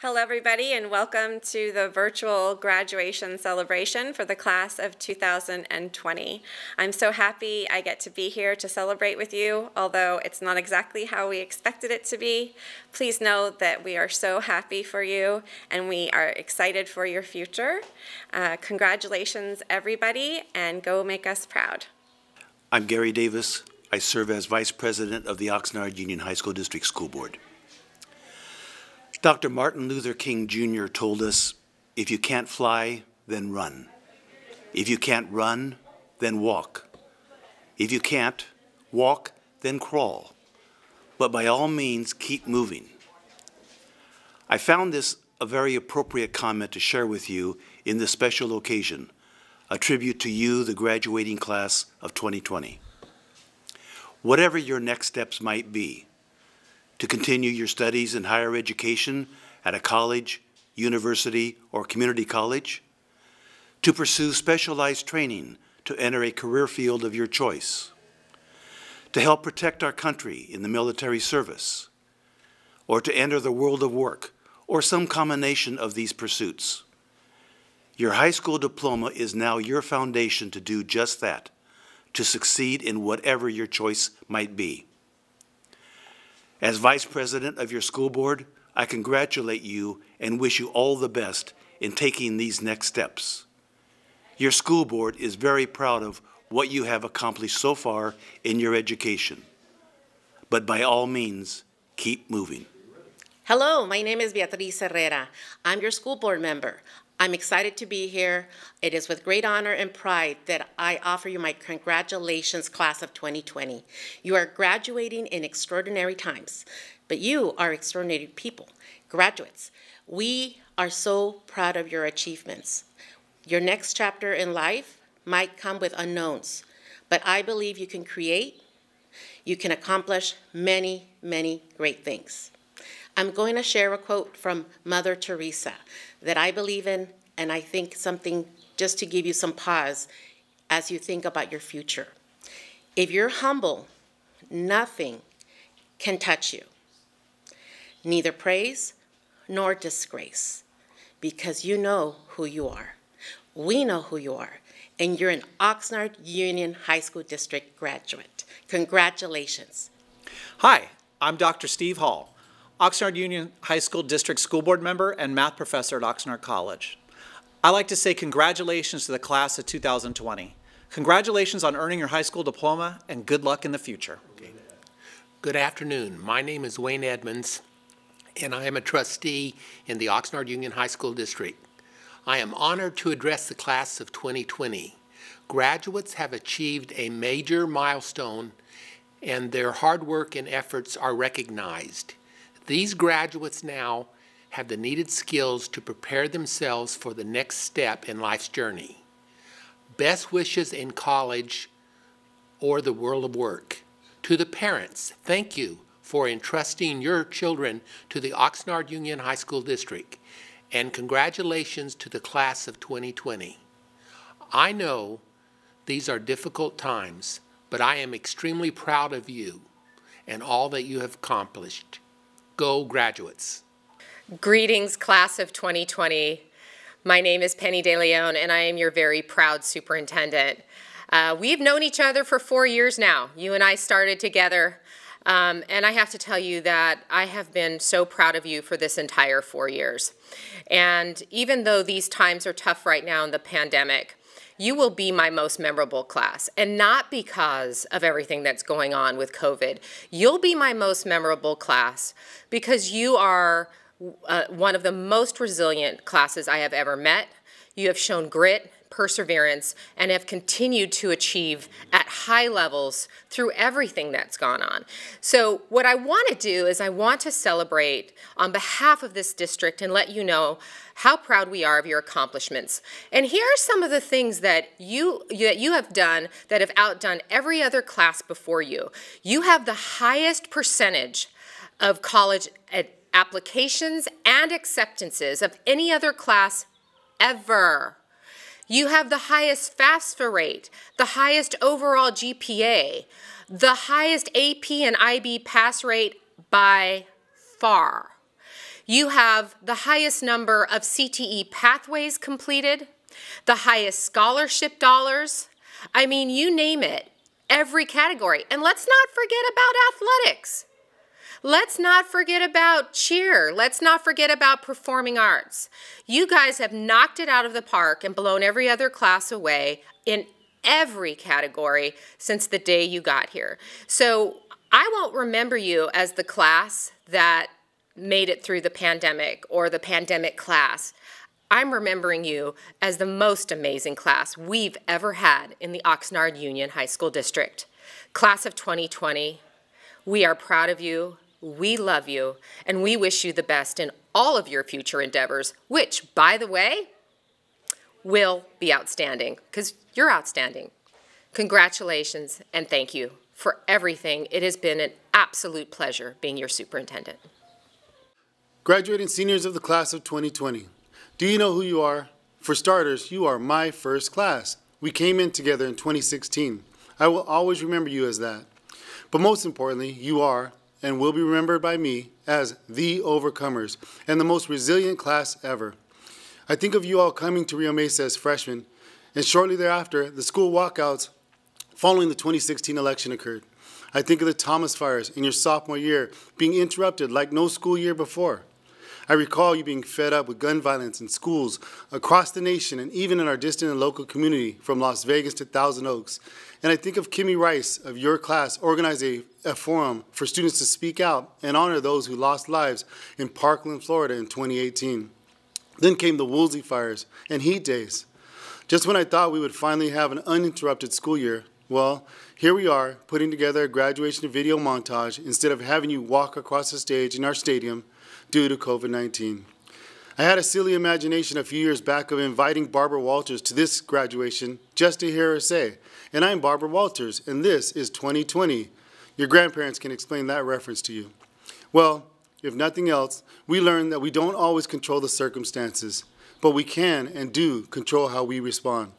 Hello, everybody, and welcome to the virtual graduation celebration for the class of 2020. I'm so happy I get to be here to celebrate with you, although it's not exactly how we expected it to be. Please know that we are so happy for you, and we are excited for your future. Congratulations, everybody, and go make us proud. I'm Gary Davis. I serve as Vice President of the Oxnard Union High School District School Board. Dr. Martin Luther King Jr. told us, if you can't fly, then run. If you can't run, then walk. If you can't walk, then crawl. But by all means, keep moving. I found this a very appropriate comment to share with you in this special occasion, a tribute to you, the graduating class of 2020. Whatever your next steps might be, to continue your studies in higher education at a college, university, or community college, to pursue specialized training to enter a career field of your choice, to help protect our country in the military service, or to enter the world of work, or some combination of these pursuits. Your high school diploma is now your foundation to do just that, to succeed in whatever your choice might be. As Vice President of your school board, I congratulate you and wish you all the best in taking these next steps. Your school board is very proud of what you have accomplished so far in your education. But by all means, keep moving. Hello, my name is Beatriz Herrera. I'm your school board member. I'm excited to be here. It is with great honor and pride that I offer you my congratulations, class of 2020. You are graduating in extraordinary times, but you are extraordinary people, graduates. We are so proud of your achievements. Your next chapter in life might come with unknowns, but I believe you can create, you can accomplish many, many great things. I'm going to share a quote from Mother Teresa that I believe in, and I think something just to give you some pause as you think about your future. If you're humble, nothing can touch you, neither praise nor disgrace, because you know who you are. We know who you are, and you're an Oxnard Union High School District graduate. Congratulations. Hi, I'm Dr. Steve Hall, Oxnard Union High School District School Board member and math professor at Oxnard College. I'd like to say congratulations to the class of 2020. Congratulations on earning your high school diploma, and good luck in the future. Good afternoon. My name is Wayne Edmonds, and I am a trustee in the Oxnard Union High School District. I am honored to address the class of 2020. Graduates have achieved a major milestone, and their hard work and efforts are recognized. These graduates now have the needed skills to prepare themselves for the next step in life's journey. Best wishes in college or the world of work. To the parents, thank you for entrusting your children to the Oxnard Union High School District, and congratulations to the class of 2020. I know these are difficult times, but I am extremely proud of you and all that you have accomplished. Go graduates. Greetings, class of 2020. My name is Penny De Leon, and I am your very proud superintendent. We've known each other for 4 years now. You and I started together, and I have to tell you that I have been so proud of you for this entire 4 years. And even though these times are tough right now in the pandemic, you will be my most memorable class, and not because of everything that's going on with COVID. You'll be my most memorable class because you are one of the most resilient classes I have ever met. You have shown grit, perseverance, and have continued to achieve at high levels through everything that's gone on. So what I want to do is I want to celebrate on behalf of this district and let you know how proud we are of your accomplishments. And here are some of the things that you have done that have outdone every other class before you. You have the highest percentage of college applications and acceptances of any other class ever. You have the highest FAFSA rate, the highest overall GPA, the highest AP and IB pass rate by far. You have the highest number of CTE pathways completed, the highest scholarship dollars. I mean, you name it, every category. And let's not forget about athletics. Let's not forget about cheer. Let's not forget about performing arts. You guys have knocked it out of the park and blown every other class away in every category since the day you got here. So I won't remember you as the class that made it through the pandemic or the pandemic class. I'm remembering you as the most amazing class we've ever had in the Oxnard Union High School District. Class of 2020, we are proud of you. We love you, and we wish you the best in all of your future endeavors, which, by the way, will be outstanding, because you're outstanding. Congratulations, and thank you for everything. It has been an absolute pleasure being your superintendent. Graduating seniors of the class of 2020, do you know who you are? For starters, you are my first class. We came in together in 2016. I will always remember you as that. But most importantly, you are and will be remembered by me as the overcomers and the most resilient class ever. I think of you all coming to Rio Mesa as freshmen, and shortly thereafter, the school walkouts following the 2016 election occurred. I think of the Thomas fires in your sophomore year being interrupted like no school year before. I recall you being fed up with gun violence in schools across the nation and even in our distant and local community from Las Vegas to Thousand Oaks. And I think of Kimmy Rice of your class organizing a forum for students to speak out and honor those who lost lives in Parkland, Florida in 2018. Then came the Woolsey fires and heat days. Just when I thought we would finally have an uninterrupted school year, well, here we are putting together a graduation video montage instead of having you walk across the stage in our stadium due to COVID-19. I had a silly imagination a few years back of inviting Barbara Walters to this graduation just to hear her say, "And I'm Barbara Walters, and this is 2020. Your grandparents can explain that reference to you. Well, if nothing else, we learned that we don't always control the circumstances, but we can and do control how we respond.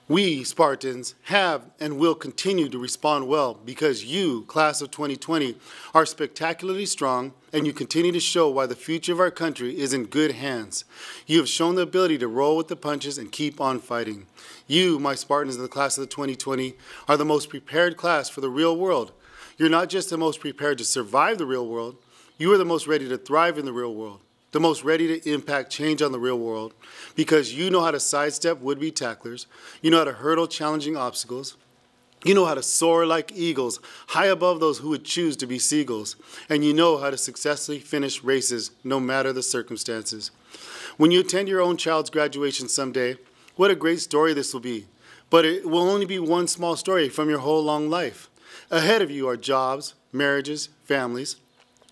We, Spartans, have and will continue to respond well because you, class of 2020, are spectacularly strong and you continue to show why the future of our country is in good hands. You have shown the ability to roll with the punches and keep on fighting. You, my Spartans in the class of the 2020, are the most prepared class for the real world. You're not just the most prepared to survive the real world, you are the most ready to thrive in the real world, the most ready to impact change on the real world, because you know how to sidestep would-be tacklers, you know how to hurdle challenging obstacles, you know how to soar like eagles high above those who would choose to be seagulls, and you know how to successfully finish races no matter the circumstances. When you attend your own child's graduation someday, what a great story this will be, but it will only be one small story from your whole long life. Ahead of you are jobs, marriages, families.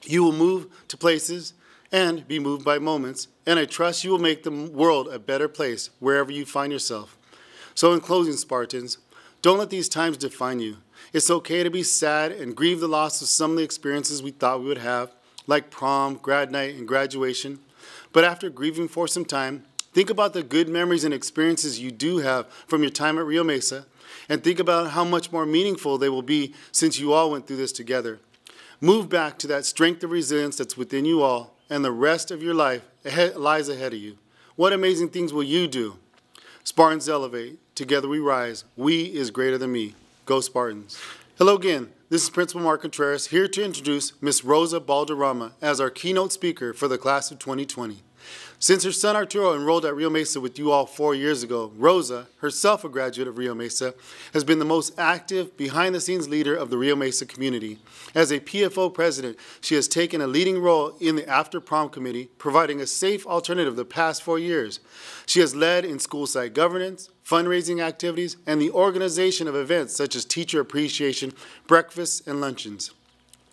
You will move to places and be moved by moments, and I trust you will make the world a better place wherever you find yourself. So in closing, Spartans, don't let these times define you. It's okay to be sad and grieve the loss of some of the experiences we thought we would have, like prom, grad night, and graduation. But after grieving for some time, think about the good memories and experiences you do have from your time at Rio Mesa, and think about how much more meaningful they will be since you all went through this together. Move back to that strength of resilience that's within you all, and the rest of your life lies ahead of you. What amazing things will you do? Spartans elevate. Together we rise. We is greater than me. Go Spartans. Hello again. This is Principal Mark Contreras here to introduce Miss Rosa Balderama as our keynote speaker for the class of 2020. Since her son Arturo enrolled at Rio Mesa with you all 4 years ago, Rosa, herself a graduate of Rio Mesa, has been the most active, behind-the-scenes leader of the Rio Mesa community. As a PFO president, she has taken a leading role in the after-prom committee, providing a safe alternative the past 4 years. She has led in school site governance, fundraising activities, and the organization of events such as teacher appreciation, breakfasts, and luncheons.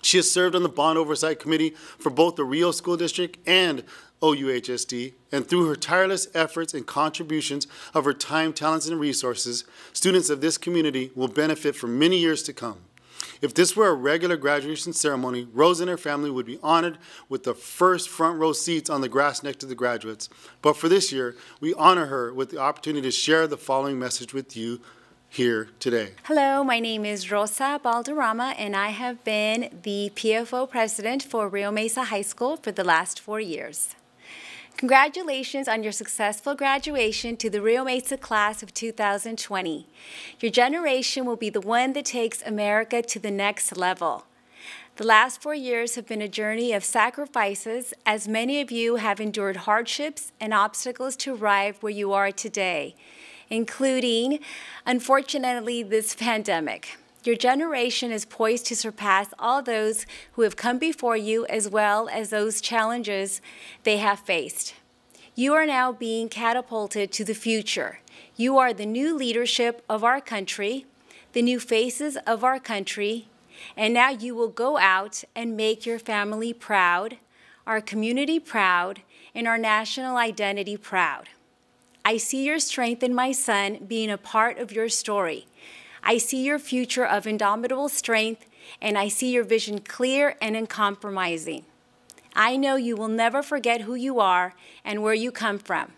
She has served on the Bond Oversight Committee for both the Rio School District and OUHSD, and through her tireless efforts and contributions of her time, talents, and resources, students of this community will benefit for many years to come. If this were a regular graduation ceremony, Rose and her family would be honored with the first front row seats on the grass next to the graduates. But for this year, we honor her with the opportunity to share the following message with you here today. Hello, my name is Rosa Balderama, and I have been the PFO president for Rio Mesa High School for the last 4 years. Congratulations on your successful graduation to the Rio Mesa class of 2020. Your generation will be the one that takes America to the next level. The last 4 years have been a journey of sacrifices, as many of you have endured hardships and obstacles to arrive where you are today, including, unfortunately, this pandemic. Your generation is poised to surpass all those who have come before you, as well as those challenges they have faced. You are now being catapulted to the future. You are the new leadership of our country, the new faces of our country, and now you will go out and make your family proud, our community proud, and our national identity proud. I see your strength in my son being a part of your story. I see your future of indomitable strength, and I see your vision clear and uncompromising. I know you will never forget who you are and where you come from.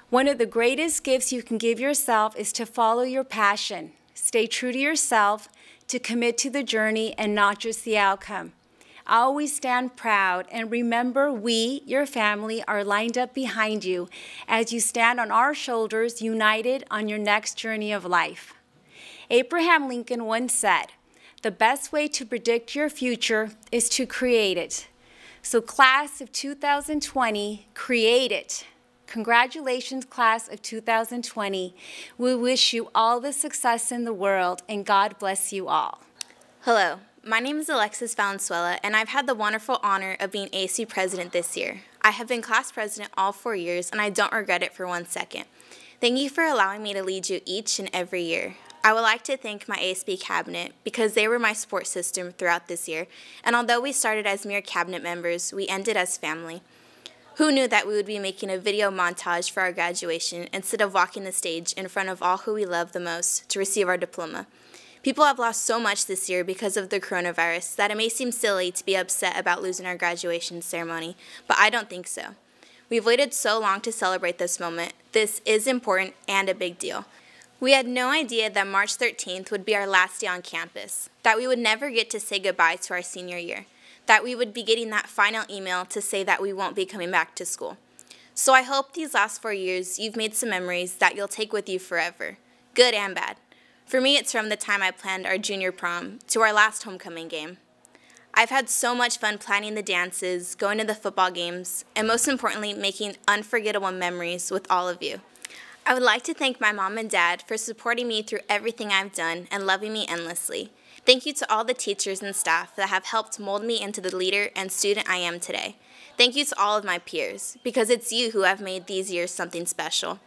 One of the greatest gifts you can give yourself is to follow your passion. Stay true to yourself, to commit to the journey and not just the outcome. Always stand proud, and remember we, your family, are lined up behind you as you stand on our shoulders, united on your next journey of life. Abraham Lincoln once said, "The best way to predict your future is to create it." So class of 2020, create it. Congratulations, class of 2020. We wish you all the success in the world, and God bless you all. Hello, my name is Alexis Valenzuela, and I've had the wonderful honor of being ASB president this year. I have been class president all 4 years, and I don't regret it for 1 second. Thank you for allowing me to lead you each and every year. I would like to thank my ASB cabinet because they were my support system throughout this year, and although we started as mere cabinet members, we ended as family. Who knew that we would be making a video montage for our graduation instead of walking the stage in front of all who we love the most to receive our diploma? People have lost so much this year because of the coronavirus that it may seem silly to be upset about losing our graduation ceremony, but I don't think so. We've waited so long to celebrate this moment. This is important and a big deal. We had no idea that March 13th would be our last day on campus, that we would never get to say goodbye to our senior year, that we would be getting that final email to say that we won't be coming back to school. So I hope these last 4 years you've made some memories that you'll take with you forever, good and bad. For me, it's from the time I planned our junior prom to our last homecoming game. I've had so much fun planning the dances, going to the football games, and most importantly, making unforgettable memories with all of you. I would like to thank my mom and dad for supporting me through everything I've done and loving me endlessly. Thank you to all the teachers and staff that have helped mold me into the leader and student I am today. Thank you to all of my peers, because it's you who have made these years something special.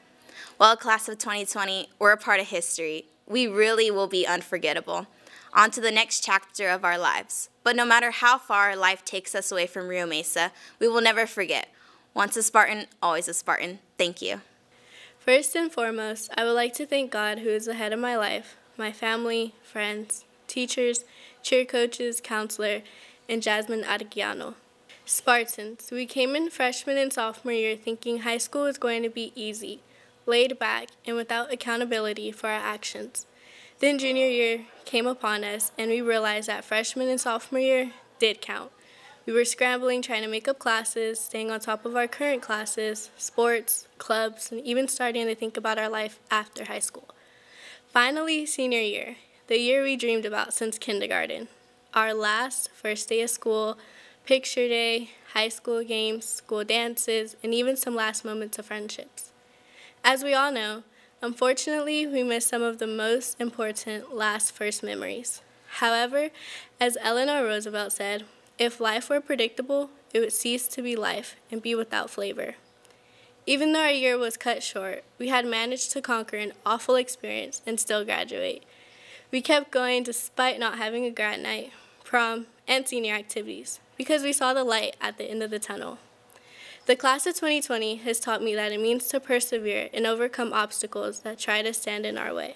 Well, class of 2020, we're a part of history. We really will be unforgettable. On to the next chapter of our lives. But no matter how far life takes us away from Rio Mesa, we will never forget. Once a Spartan, always a Spartan. Thank you. First and foremost, I would like to thank God, who is the head of my life, my family, friends, teachers, cheer coaches, counselor, and Jasmine Argiano. Spartans, we came in freshman and sophomore year thinking high school was going to be easy, laid back, and without accountability for our actions. Then junior year came upon us, and we realized that freshman and sophomore year did count. We were scrambling, trying to make up classes, staying on top of our current classes, sports, clubs, and even starting to think about our life after high school. Finally, senior year, the year we dreamed about since kindergarten. Our last first day of school, picture day, high school games, school dances, and even some last moments of friendships. As we all know, unfortunately, we missed some of the most important last first memories. However, as Eleanor Roosevelt said, if life were predictable, it would cease to be life and be without flavor. Even though our year was cut short, we had managed to conquer an awful experience and still graduate. We kept going despite not having a grad night, prom, and senior activities, because we saw the light at the end of the tunnel. The class of 2020 has taught me that it means to persevere and overcome obstacles that try to stand in our way.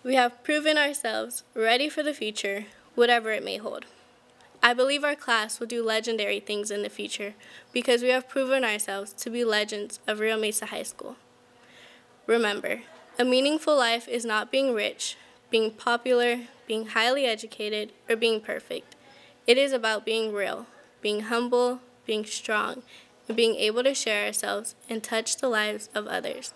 We have proven ourselves ready for the future, whatever it may hold. I believe our class will do legendary things in the future because we have proven ourselves to be legends of Rio Mesa High School. Remember, a meaningful life is not being rich, being popular, being highly educated, or being perfect. It is about being real, being humble, being strong, and being able to share ourselves and touch the lives of others.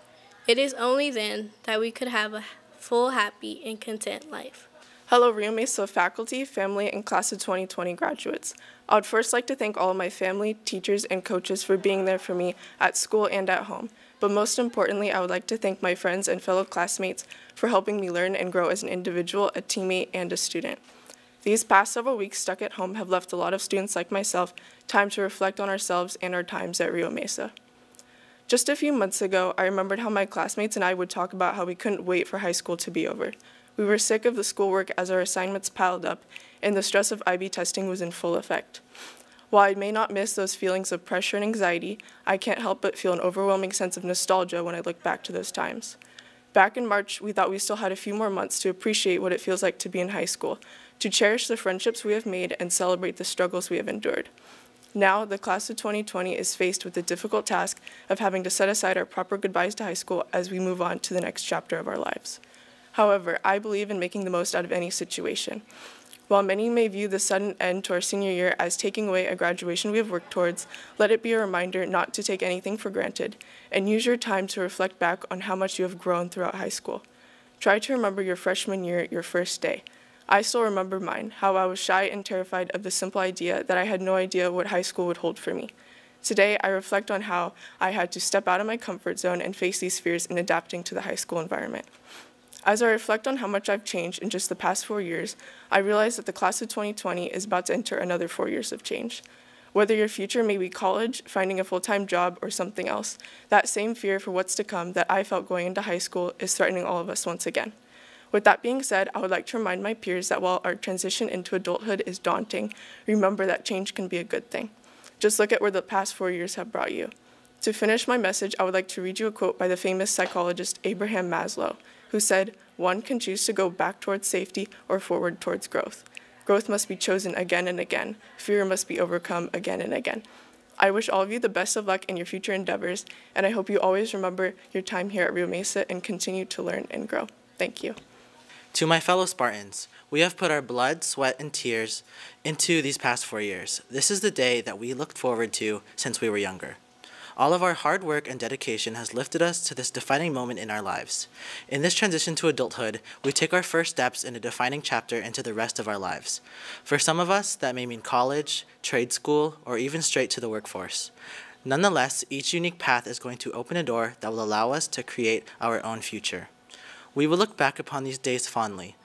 It is only then that we could have a full, happy, and content life. Hello, Rio Mesa faculty, family, and class of 2020 graduates. I would first like to thank all of my family, teachers, and coaches for being there for me at school and at home. But most importantly, I would like to thank my friends and fellow classmates for helping me learn and grow as an individual, a teammate, and a student. These past several weeks stuck at home have left a lot of students like myself time to reflect on ourselves and our times at Rio Mesa. Just a few months ago, I remembered how my classmates and I would talk about how we couldn't wait for high school to be over. We were sick of the schoolwork as our assignments piled up, and the stress of IB testing was in full effect. While I may not miss those feelings of pressure and anxiety, I can't help but feel an overwhelming sense of nostalgia when I look back to those times. Back in March, we thought we still had a few more months to appreciate what it feels like to be in high school, to cherish the friendships we have made and celebrate the struggles we have endured. Now, the class of 2020 is faced with the difficult task of having to set aside our proper goodbyes to high school as we move on to the next chapter of our lives. However, I believe in making the most out of any situation. While many may view the sudden end to our senior year as taking away a graduation we have worked towards, let it be a reminder not to take anything for granted, and use your time to reflect back on how much you have grown throughout high school. Try to remember your freshman year, your first day. I still remember mine, how I was shy and terrified of the simple idea that I had no idea what high school would hold for me. Today, I reflect on how I had to step out of my comfort zone and face these fears in adapting to the high school environment. As I reflect on how much I've changed in just the past 4 years, I realize that the class of 2020 is about to enter another 4 years of change. Whether your future may be college, finding a full-time job, or something else, that same fear for what's to come that I felt going into high school is threatening all of us once again. With that being said, I would like to remind my peers that while our transition into adulthood is daunting, remember that change can be a good thing. Just look at where the past 4 years have brought you. To finish my message, I would like to read you a quote by the famous psychologist Abraham Maslow, who said, "One can choose to go back towards safety or forward towards growth. Growth must be chosen again and again. Fear must be overcome again and again." I wish all of you the best of luck in your future endeavors, and I hope you always remember your time here at Rio Mesa and continue to learn and grow. Thank you. To my fellow Spartans, we have put our blood, sweat, and tears into these past 4 years. This is the day that we looked forward to since we were younger. All of our hard work and dedication has lifted us to this defining moment in our lives. In this transition to adulthood, we take our first steps in a defining chapter into the rest of our lives. For some of us, that may mean college, trade school, or even straight to the workforce. Nonetheless, each unique path is going to open a door that will allow us to create our own future. We will look back upon these days fondly,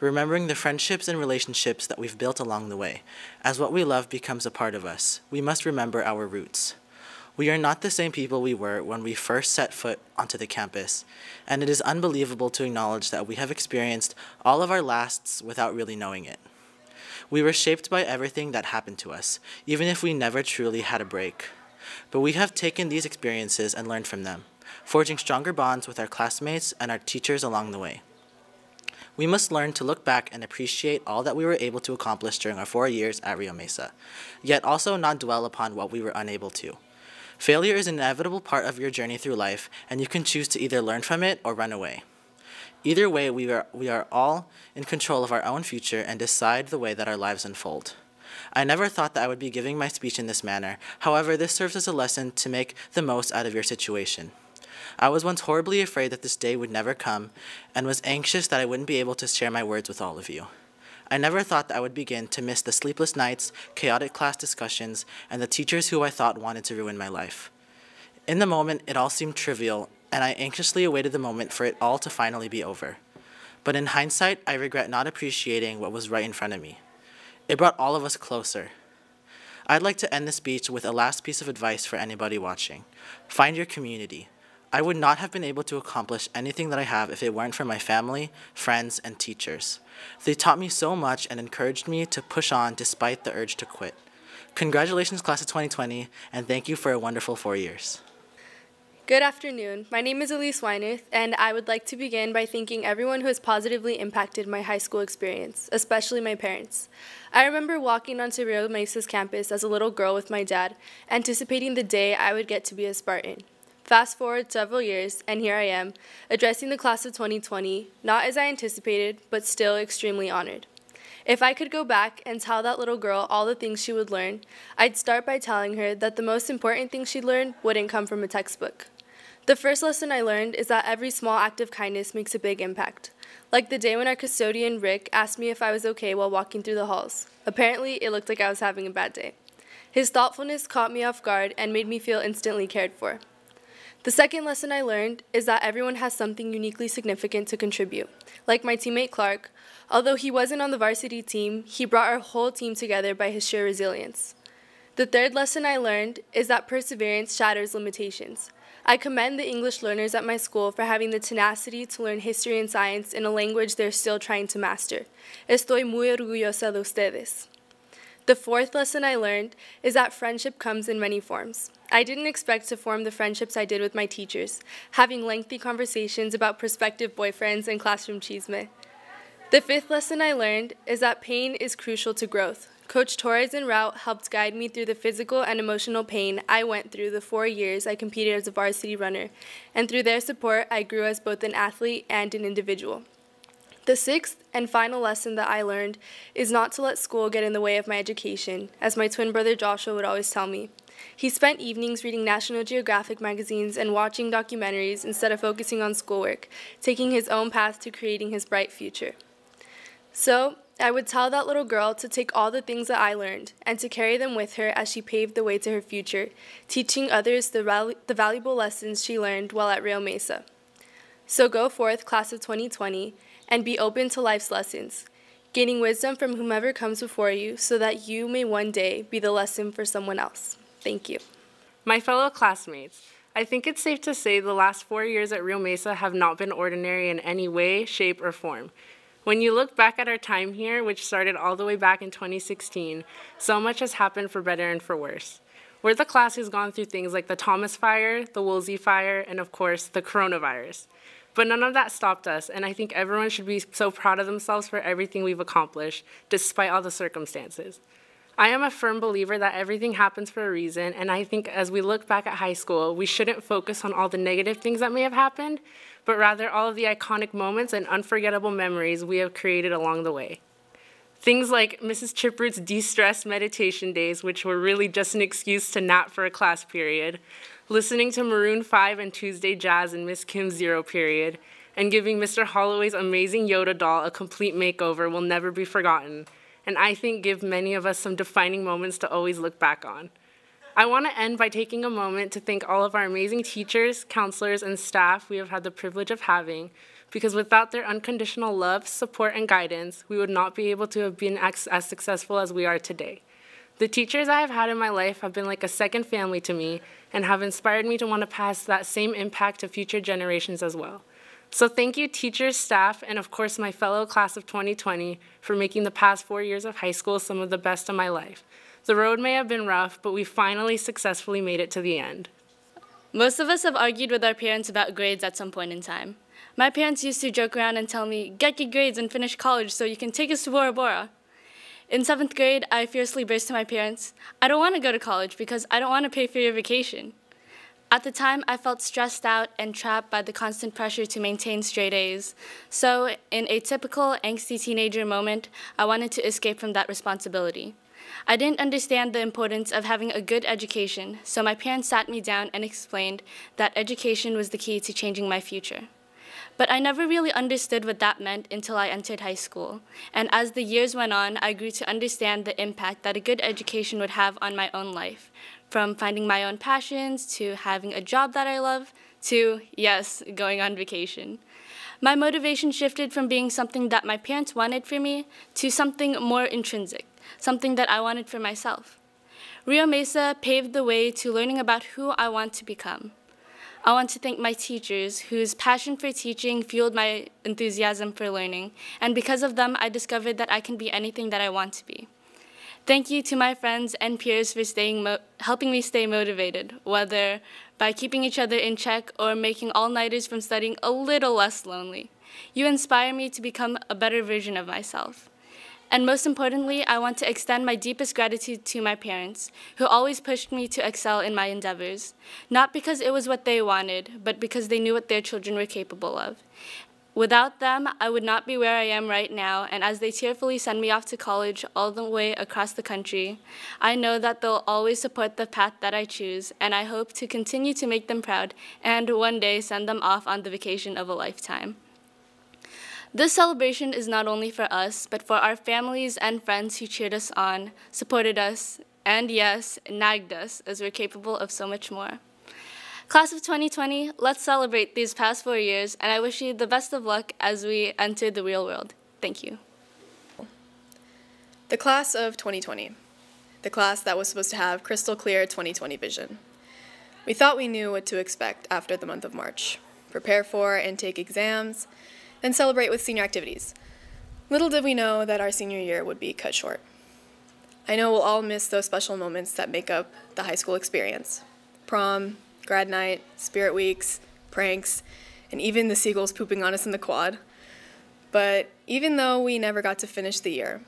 remembering the friendships and relationships that we've built along the way. As what we love becomes a part of us, we must remember our roots. We are not the same people we were when we first set foot onto the campus, and it is unbelievable to acknowledge that we have experienced all of our lasts without really knowing it. We were shaped by everything that happened to us, even if we never truly had a break. But we have taken these experiences and learned from them, forging stronger bonds with our classmates and our teachers along the way. We must learn to look back and appreciate all that we were able to accomplish during our 4 years at Rio Mesa, yet also not dwell upon what we were unable to. Failure is an inevitable part of your journey through life, and you can choose to either learn from it or run away. Either way, we are all in control of our own future and decide the way that our lives unfold. I never thought that I would be giving my speech in this manner. However, this serves as a lesson to make the most out of your situation. I was once horribly afraid that this day would never come and was anxious that I wouldn't be able to share my words with all of you. I never thought that I would begin to miss the sleepless nights, chaotic class discussions, and the teachers who I thought wanted to ruin my life. In the moment, it all seemed trivial, and I anxiously awaited the moment for it all to finally be over. But in hindsight, I regret not appreciating what was right in front of me. It brought all of us closer. I'd like to end this speech with a last piece of advice for anybody watching. Find your community. I would not have been able to accomplish anything that I have if it weren't for my family, friends, and teachers. They taught me so much and encouraged me to push on despite the urge to quit. Congratulations, class of 2020, and thank you for a wonderful 4 years. Good afternoon. My name is Elisse Weinerth, and I would like to begin by thanking everyone who has positively impacted my high school experience, especially my parents. I remember walking onto Rio Mesa's campus as a little girl with my dad, anticipating the day I would get to be a Spartan. Fast forward several years, and here I am, addressing the class of 2020, not as I anticipated, but still extremely honored. If I could go back and tell that little girl all the things she would learn, I'd start by telling her that the most important thing she'd learn wouldn't come from a textbook. The first lesson I learned is that every small act of kindness makes a big impact. Like the day when our custodian, Rick, asked me if I was okay while walking through the halls. Apparently, it looked like I was having a bad day. His thoughtfulness caught me off guard and made me feel instantly cared for. The second lesson I learned is that everyone has something uniquely significant to contribute. Like my teammate Clark, although he wasn't on the varsity team, he brought our whole team together by his sheer resilience. The third lesson I learned is that perseverance shatters limitations. I commend the English learners at my school for having the tenacity to learn history and science in a language they're still trying to master. Estoy muy orgullosa de ustedes. The fourth lesson I learned is that friendship comes in many forms. I didn't expect to form the friendships I did with my teachers, having lengthy conversations about prospective boyfriends and classroom chisme. The fifth lesson I learned is that pain is crucial to growth. Coach Torres and Route helped guide me through the physical and emotional pain I went through the 4 years I competed as a varsity runner, and through their support, I grew as both an athlete and an individual. The sixth and final lesson that I learned is not to let school get in the way of my education, as my twin brother Joshua would always tell me. He spent evenings reading National Geographic magazines and watching documentaries instead of focusing on schoolwork, taking his own path to creating his bright future. So, I would tell that little girl to take all the things that I learned and to carry them with her as she paved the way to her future, teaching others the valuable lessons she learned while at Rio Mesa. So go forth, class of 2020, and be open to life's lessons, gaining wisdom from whomever comes before you so that you may one day be the lesson for someone else. Thank you. My fellow classmates, I think it's safe to say the last 4 years at Rio Mesa have not been ordinary in any way, shape, or form. When you look back at our time here, which started all the way back in 2016, so much has happened for better and for worse. We're the class who's gone through things like the Thomas Fire, the Woolsey Fire, and of course, the coronavirus. But none of that stopped us, and I think everyone should be so proud of themselves for everything we've accomplished, despite all the circumstances. I am a firm believer that everything happens for a reason, and I think as we look back at high school, we shouldn't focus on all the negative things that may have happened, but rather all of the iconic moments and unforgettable memories we have created along the way. Things like Mrs. Chiproot's de-stress meditation days, which were really just an excuse to nap for a class period, listening to Maroon 5 and Tuesday Jazz in Miss Kim's Zero period, and giving Mr. Holloway's amazing Yoda doll a complete makeover will never be forgotten, and I think give many of us some defining moments to always look back on. I want to end by taking a moment to thank all of our amazing teachers, counselors, and staff we have had the privilege of having, because without their unconditional love, support, and guidance, we would not be able to have been as successful as we are today. The teachers I have had in my life have been like a second family to me and have inspired me to want to pass that same impact to future generations as well. So thank you, teachers, staff, and of course my fellow class of 2020 for making the past 4 years of high school some of the best of my life. The road may have been rough, but we finally successfully made it to the end. Most of us have argued with our parents about grades at some point in time. My parents used to joke around and tell me, "Get your grades and finish college so you can take us to Bora Bora." In 7th grade, I fiercely burst to my parents, "I don't want to go to college because I don't want to pay for your vacation." At the time, I felt stressed out and trapped by the constant pressure to maintain straight A's. So, in a typical angsty teenager moment, I wanted to escape from that responsibility. I didn't understand the importance of having a good education, so my parents sat me down and explained that education was the key to changing my future. But I never really understood what that meant until I entered high school. And as the years went on, I grew to understand the impact that a good education would have on my own life, from finding my own passions, to having a job that I love, to, yes, going on vacation. My motivation shifted from being something that my parents wanted for me to something more intrinsic, something that I wanted for myself. Rio Mesa paved the way to learning about who I want to become. I want to thank my teachers, whose passion for teaching fueled my enthusiasm for learning, and because of them, I discovered that I can be anything that I want to be. Thank you to my friends and peers for helping me stay motivated, whether by keeping each other in check or making all-nighters from studying a little less lonely. You inspire me to become a better version of myself. And most importantly, I want to extend my deepest gratitude to my parents, who always pushed me to excel in my endeavors, not because it was what they wanted, but because they knew what their children were capable of. Without them, I would not be where I am right now, and as they tearfully send me off to college all the way across the country, I know that they'll always support the path that I choose, and I hope to continue to make them proud and one day send them off on the vacation of a lifetime. This celebration is not only for us, but for our families and friends who cheered us on, supported us, and yes, nagged us as we're capable of so much more. Class of 2020, let's celebrate these past 4 years, and I wish you the best of luck as we enter the real world. Thank you. The class of 2020, the class that was supposed to have crystal clear 2020 vision. We thought we knew what to expect after the month of March. Prepare for and take exams, then celebrate with senior activities. Little did we know that our senior year would be cut short. I know we'll all miss those special moments that make up the high school experience. Prom, grad night, spirit weeks, pranks, and even the seagulls pooping on us in the quad. But even though we never got to finish the year,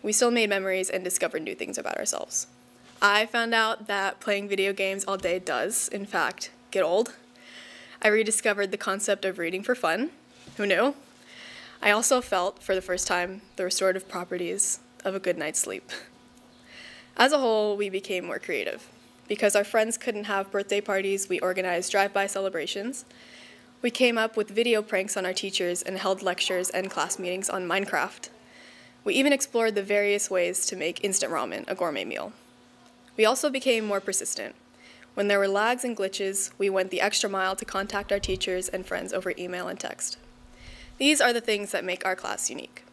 we still made memories and discovered new things about ourselves. I found out that playing video games all day does, in fact, get old. I rediscovered the concept of reading for fun. Who knew? I also felt, for the first time, the restorative properties of a good night's sleep. As a whole, we became more creative. Because our friends couldn't have birthday parties, we organized drive-by celebrations. We came up with video pranks on our teachers and held lectures and class meetings on Minecraft. We even explored the various ways to make instant ramen a gourmet meal. We also became more persistent. When there were lags and glitches, we went the extra mile to contact our teachers and friends over email and text. These are the things that make our class unique.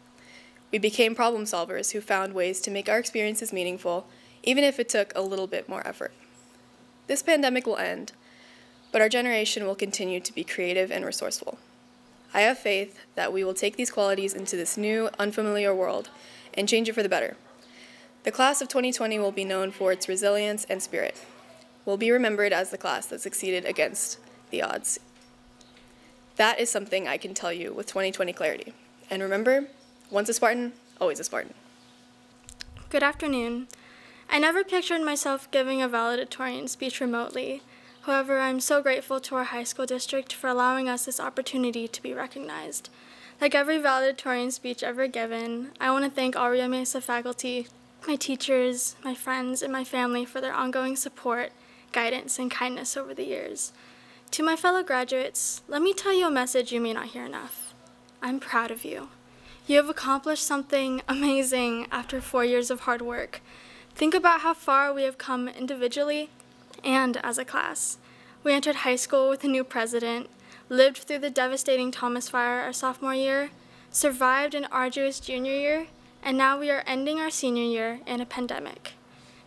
We became problem solvers who found ways to make our experiences meaningful, even if it took a little bit more effort. This pandemic will end, but our generation will continue to be creative and resourceful. I have faith that we will take these qualities into this new, unfamiliar world and change it for the better. The class of 2020 will be known for its resilience and spirit. We'll be remembered as the class that succeeded against the odds. That is something I can tell you with 2020 clarity. And remember, once a Spartan, always a Spartan. Good afternoon. I never pictured myself giving a valedictorian speech remotely. However, I'm so grateful to our high school district for allowing us this opportunity to be recognized. Like every valedictorian speech ever given, I want to thank all Rio Mesa faculty, my teachers, my friends, and my family for their ongoing support, guidance, and kindness over the years. To my fellow graduates, let me tell you a message you may not hear enough. I'm proud of you. You have accomplished something amazing after 4 years of hard work. Think about how far we have come individually and as a class. We entered high school with a new president, lived through the devastating Thomas Fire our sophomore year, survived an arduous junior year, and now we are ending our senior year in a pandemic.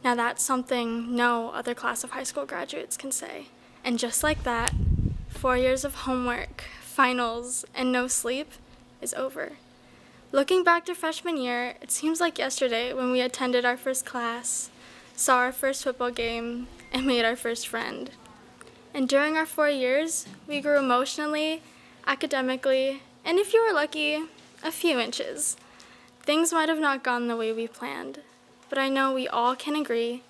Now that's something no other class of high school graduates can say. And just like that, 4 years of homework, finals, and no sleep is over. Looking back to freshman year, it seems like yesterday when we attended our first class, saw our first football game, and made our first friend. And during our 4 years, we grew emotionally, academically, and if you were lucky, a few inches. Things might have not gone the way we planned, but I know we all can agree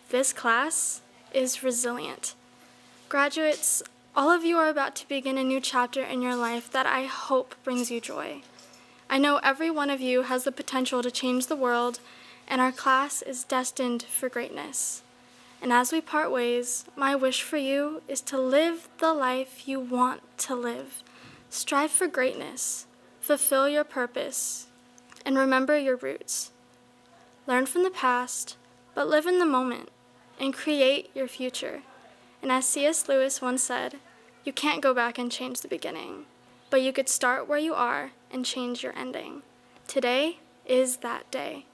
this class is resilient. Graduates, all of you are about to begin a new chapter in your life that I hope brings you joy. I know every one of you has the potential to change the world, and our class is destined for greatness. And as we part ways, my wish for you is to live the life you want to live. Strive for greatness, fulfill your purpose, and remember your roots. Learn from the past, but live in the moment and create your future. And as C.S. Lewis once said, you can't go back and change the beginning, but you could start where you are and change your ending. Today is that day.